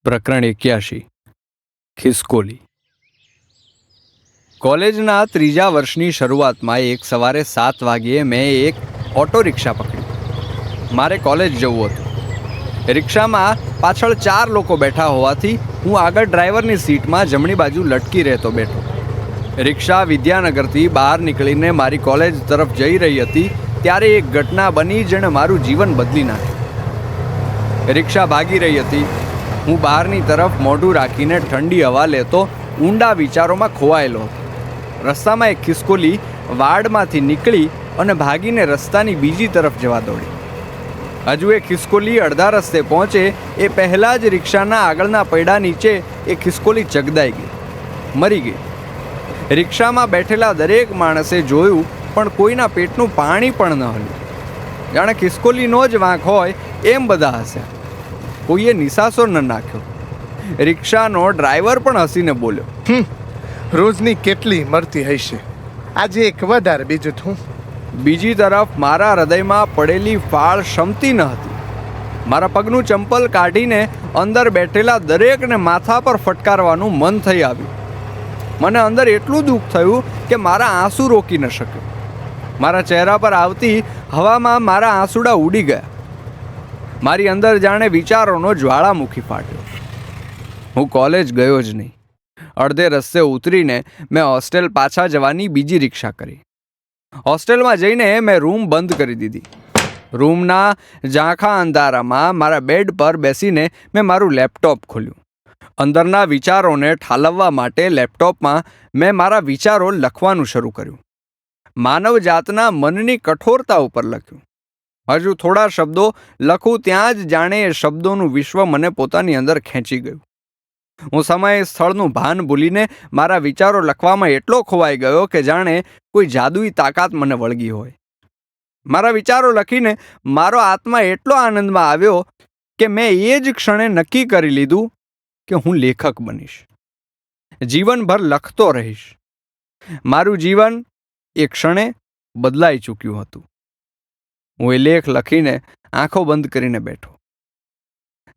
પ્રકરણ 81 ખિસકોલી. કોલેજના ત્રીજા વર્ષની શરૂઆતમાં એક સવારે 7 વાગ્યે મેં એક ઓટો રિક્ષા પકડી. મારે કોલેજ જવું હતું. રિક્ષામાં પાછળ 4 લોકો બેઠા હોવાથી હું આગળ ડ્રાઈવરની સીટમાં જમણી બાજુ લટકી રહેતો બેઠો. રિક્ષા વિદ્યાનગરથી બહાર નીકળીને મારી કોલેજ તરફ જઈ રહી હતી ત્યારે એક ઘટના બની જેણે મારું જીવન બદલી નાખ્યું. રિક્ષા ભાગી રહી હતી. હું બહારની તરફ મોઢું રાખીને ઠંડી હવા લેતો ઊંડા વિચારોમાં ખોવાયેલો હતો. રસ્તામાં એક ખિસકોલી વાડમાંથી નીકળી અને ભાગીને રસ્તાની બીજી તરફ જવા દોડી. હજુ એ ખિસકોલી અડધા રસ્તે પહોંચે એ પહેલાં જ રિક્ષાના આગળના પૈડા નીચે એ ખિસકોલી ચગદાઈ ગઈ, મરી ગઈ. રિક્ષામાં બેઠેલા દરેક માણસે જોયું પણ કોઈના પેટનું પાણી પણ ન હલ્યું. જાણે ખિસકોલીનો જ વાંક હોય એમ બધા હસ્યા. કોઈએ નિસાસો ન નાખ્યો. રિક્ષાનો ડ્રાઈવર પણ હસીને બોલ્યો, રોજની કેટલી મરતી હશે, આજે એક વધારે બીજું હું. બીજી તરફ મારા હૃદયમાં પડેલી ફાળ શમતી ન હતી. મારા પગનું ચંપલ કાઢીને અંદર બેઠેલા દરેકને માથા પર ફટકારવાનું મન થઈ આવ્યું. મને અંદર એટલું દુઃખ થયું કે મારા આંસુ રોકી ન શક્યો. મારા ચહેરા પર આવતી હવામાં મારા આંસુડા ઉડી ગયા. મારી અંદર જાણે વિચારોનો જ્વાળામુખી ફાટ્યો. હું કોલેજ ગયો જ નહીં. અડધે રસ્તે ઉતરીને મેં હોસ્ટેલ પાછા જવાની બીજી રિક્ષા કરી. હોસ્ટેલમાં જઈને મેં રૂમ બંધ કરી દીધી. રૂમના ઝાંખા અંધારામાં મારા બેડ પર બેસીને મેં મારું લેપટોપ ખોલ્યું. અંદરના વિચારોને ઠાલવવા માટે લેપટોપમાં મેં મારા વિચારો લખવાનું શરૂ કર્યું. માનવ જાતના મનની કઠોરતા ઉપર લખ્યું. હજુ થોડા શબ્દો લખું ત્યાં જ જાણે એ શબ્દોનું વિશ્વ મને પોતાની અંદર ખેંચી ગયું. હું સમય સ્થળનું ભાન ભૂલીને મારા વિચારો લખવામાં એટલો ખોવાઈ ગયો કે જાણે કોઈ જાદુઈ તાકાત મને વળગી હોય. મારા વિચારો લખીને મારો આત્મા એટલો આનંદમાં આવ્યો કે મેં એ જ ક્ષણે નક્કી કરી લીધું કે હું લેખક બનીશ. જીવનભર લખતો રહીશ. મારું જીવન એ ક્ષણે બદલાઈ ચૂક્યું હતું. હું એ લેખ લખીને આંખો બંધ કરીને બેઠો.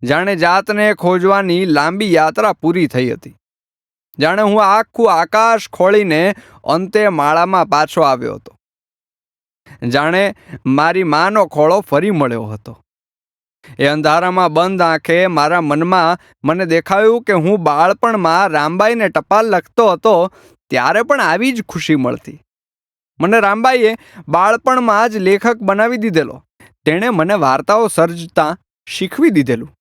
જાણે જાતને ખોજવાની લાંબી યાત્રા પૂરી થઈ હતી. જાણે હું આખું આકાશ ખોળીને અંતે માળામાં પાછો આવ્યો હતો. જાણે મારી માનો ખોળો ફરી મળ્યો હતો. એ અંધારામાં બંધ આંખે મારા મનમાં મને દેખાયું કે હું બાળપણમાં રામબાઈને ટપાલ લખતો હતો ત્યારે પણ આવી જ ખુશી મળતી. મને રામબાઈએ બાળપણમાં જ લેખક બનાવી દીધેલો. તેણે મને વાર્તાઓ સર્જતા શીખવી દીધેલું.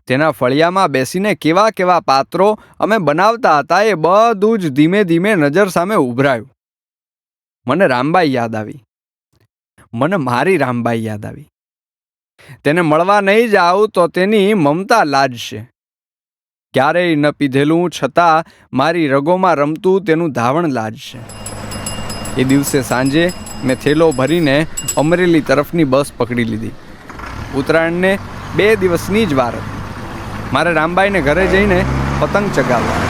તેના ફળિયામાં બેસીને કેવા કેવા પાત્રો અમે બનાવતા હતા એ બધું જ ધીમે ધીમે નજર સામે ઉભરાયું. મને રામબાઈ યાદ આવી. મને મારી રામબાઈ યાદ આવી. તેને મળવા નહીં જાઉં તો તેની મમતા લાજશે. ક્યારેય ન પીધેલું છતાં મારી રગોમાં રમતું તેનું ધાવણ લાજશે. એ દિવસે સાંજે મેં થેલો ભરીને અમરેલી તરફની બસ પકડી લીધી. ઉત્તરાયણને 2 દિવસની જ વાર હતી. મારે રામબાઈને ઘરે જઈને પતંગ ચગાવવા.